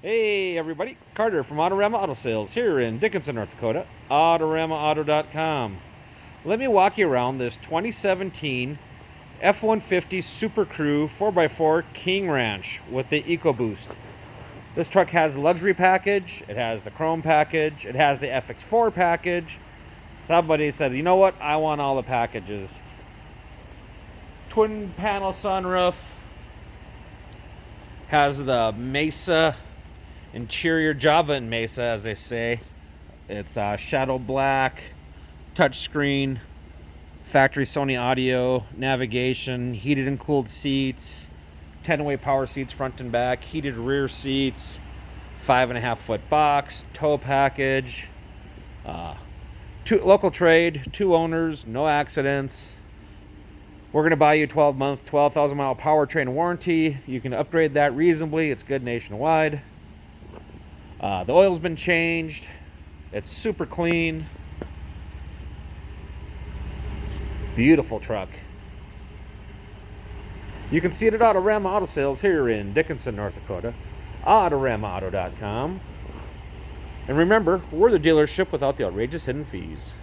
Hey everybody, Carter from Autorama Auto Sales here in Dickinson, North Dakota, AutoramaAuto.com. Let me walk you around this 2017 F-150 SuperCrew 4x4 King Ranch with the EcoBoost. This truck has the luxury package, it has the chrome package, it has the FX4 package. Somebody said, you know what, I want all the packages. Twin panel sunroof, has the Mesa interior, Java and Mesa as they say. It's shadow black, touchscreen, factory Sony audio, navigation, heated and cooled seats, 10-way power seats front and back, heated rear seats, 5.5-foot box, tow package, local trade, 2 owners, no accidents. We're going to buy you a 12-month, 12,000-mile powertrain warranty. You can upgrade that reasonably. It's good nationwide. The oil's been changed. It's super clean. Beautiful truck. You can see it at Autorama Auto Sales here in Dickinson, North Dakota. AutoramaAuto.com. And remember, we're the dealership without the outrageous hidden fees.